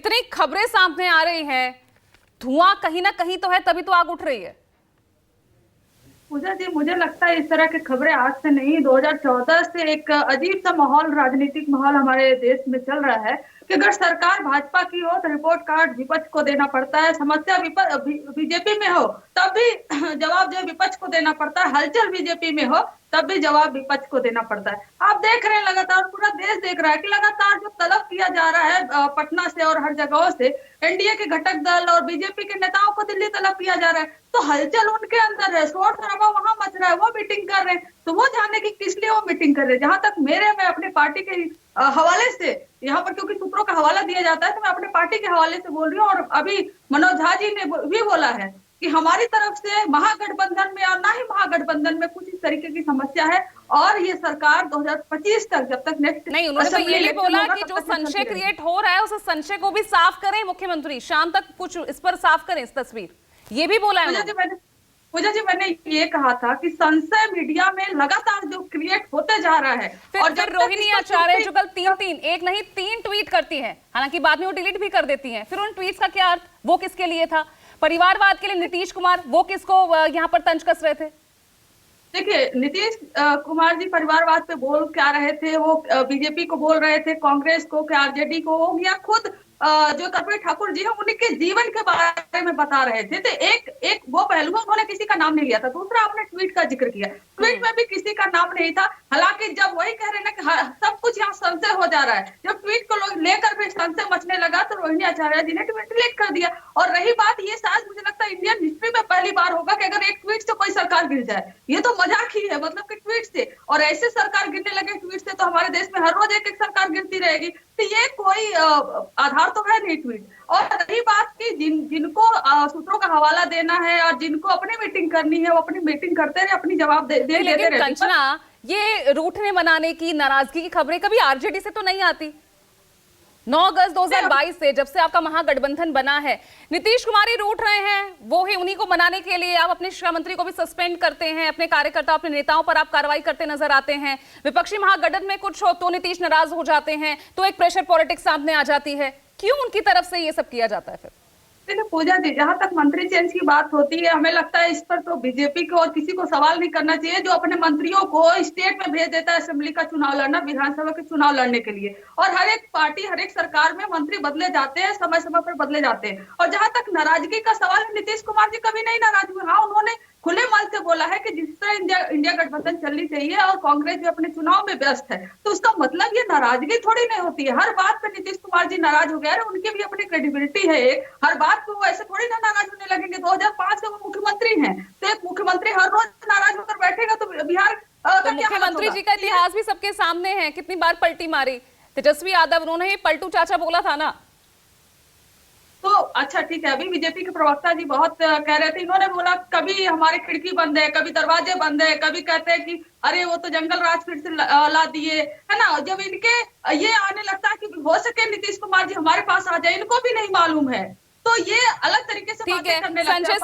इतनी खबरें सामने आ रही हैं, धुआं कहीं ना कहीं तो है, तभी तो आग उठ रही है। पूजा जी, मुझे लगता है इस तरह की खबरें आज से नहीं, 2014 से एक अजीब सा माहौल, राजनीतिक माहौल हमारे देश में चल रहा है कि अगर सरकार भाजपा की हो तो रिपोर्ट कार्ड विपक्ष को देना पड़ता है, समस्या बीजेपी में हो तब भी जवाब जो है विपक्ष को देना पड़ता है, हलचल बीजेपी में हो तब भी जवाब विपक्ष को देना पड़ता है। आप देख रहे हैं, लगातार पूरा देश देख रहा है कि लगातार जो तलब किया जा रहा है पटना से और हर जगहों से, एनडीए के घटक दल और बीजेपी के नेताओं को दिल्ली तलब किया जा रहा है, तो हलचल उनके अंदर है, शोर शराबा वहां मच रहा है, वो मीटिंग कर रहे हैं, तो वो जाने की किस लिए वो मीटिंग कर रहे हैं। जहां तक मैं अपनी पार्टी के हवाले से यहाँ पर, क्योंकि सूत्रों का हवाला दिया जाता है, तो मैं अपने पार्टी के हवाले से बोल रही हूँ। और अभी मनोज झा जी ने भी बोला है कि हमारी तरफ से महागठबंधन में और ना ही महागठबंधन में कुछ इस तरीके की समस्या है, और ये सरकार 2025 तक, जब तक नेक्स्ट नहीं, उन्होंने तो ये भी बोला कि जो संशय क्रिएट हो रहा है उस संशय को भी साफ करें मुख्यमंत्री, शाम तक कुछ इस पर साफ करें इस तस्वीर, ये भी बोला है पूजा जी, मैंने ये कहा था कि संशय मीडिया में लगातार जो क्रिएट होते जा रहा है। और जब रोहिणी आचार्य जो कल एक नहीं तीन ट्वीट करती हैं, हालांकि बाद में वो डिलीट भी कर देती हैं, फिर उन ट्वीट्स का क्या अर्थ, वो किसके लिए था? परिवारवाद के लिए नीतीश कुमार, वो किसको यहाँ पर तंज कस रहे थे? देखिए, नीतीश कुमार जी परिवारवाद पे बोल क्या रहे थे, वो बीजेपी को बोल रहे थे, कांग्रेस को, क्या आरजेडी को, या खुद जो कर्पूरी ठाकुर जी हैं उनके जीवन के बारे में बता रहे थे। तो एक वो पहलू, उन्होंने किसी का नाम नहीं लिया था। दूसरा, आपने ट्वीट का जिक्र किया, ट्वीट में भी किसी का नाम नहीं था। हालांकि जब वही कह रहे हैं ना कि सब कुछ यहाँ संशय हो जा रहा है, जब ट्वीट को लोग लेकर भी संशय मचने लगा तो रोहिणी आचार्य जी ने ट्वीट डिलीट कर दिया। और रही बात, ये शायद मुझे लगता है इंडियन हिस्ट्री में पहली बार होगा कि अगर एक ट्वीट से कोई सरकार गिर जाए। ये तो मजाक ही है, मतलब कि ट्वीट से, और ऐसे सरकार गिरने लगे ट्वीट से, तो हमारे देश में हर रोज एक एक सरकार गिरती रहेगी। तो ये कोई आधार तो है नहीं ट्वीट। और रही बात की जिनको सूत्रों का हवाला देना है और जिनको अपनी मीटिंग करनी है, वो अपनी मीटिंग करते रहे, अपनी जवाब देते रहे। कंचना, ये रूठने मनाने की, नाराजगी की खबरें कभी आरजेडी से तो नहीं आती? 9 अगस्त 2022 से, जब से आपका महागठबंधन बना है, नीतीश कुमार ही रूठ रहे हैं, वो ही, उन्हीं को मनाने के लिए आप अपने शिक्षा मंत्री को भी सस्पेंड करते हैं, अपने कार्यकर्ता, अपने नेताओं पर आप कार्रवाई करते नजर आते हैं। विपक्षी महागठबंधन में कुछ हो तो नीतीश नाराज हो जाते हैं, तो एक प्रेशर पॉलिटिक्स सामने आ जाती है। क्यों उनकी तरफ से ये सब किया जाता है फिर? देखिए पूजा जी, जहां तक मंत्री चेंज की बात होती है, हमें लगता है इस पर तो बीजेपी को और किसी को सवाल नहीं करना चाहिए, जो अपने मंत्रियों को स्टेट में भेज देता है असेंबली का चुनाव लड़ना, विधानसभा के चुनाव लड़ने के लिए। और हर एक पार्टी, हर एक सरकार में मंत्री बदले जाते हैं, समय समय पर बदले जाते हैं। और जहां तक नाराजगी का सवाल है, नीतीश कुमार जी कभी नहीं नाराज हुए। हाँ, उन्होंने खुले मन से बोला है कि जिस तरह इंडिया गठबंधन चलनी चाहिए और कांग्रेस जो अपने चुनाव में व्यस्त है, तो उसका मतलब ये नाराजगी थोड़ी नहीं होती है। हर बात पे नीतीश कुमार जी नाराज हो गए, उनकी भी अपनी क्रेडिबिलिटी है एक, हर बात पे वो ऐसे थोड़ी ना नाराज होने लगेंगे। 2005 से वो मुख्यमंत्री हैं, तो एक मुख्यमंत्री हर रोज नाराज होकर बैठेगा तो बिहार तो मुख्यमंत्री जी का इतिहास भी सबके सामने है, कितनी बार पलटी मारी। तेजस्वी यादव, उन्होंने ही पलटू चाचा बोला था ना। तो अच्छा ठीक है, अभी बीजेपी के प्रवक्ता जी बहुत कह रहे थे, इन्होंने बोला कभी हमारी खिड़की बंद है, कभी दरवाजे बंद है, कभी कहते हैं कि अरे वो तो जंगल राज फिर से ला दिए, है ना। जब इनके ये आने लगता है कि हो सके नीतीश कुमार जी हमारे पास आ जाए, इनको भी नहीं मालूम है, तो ये अलग तरीके से बातें करने लगते हैं।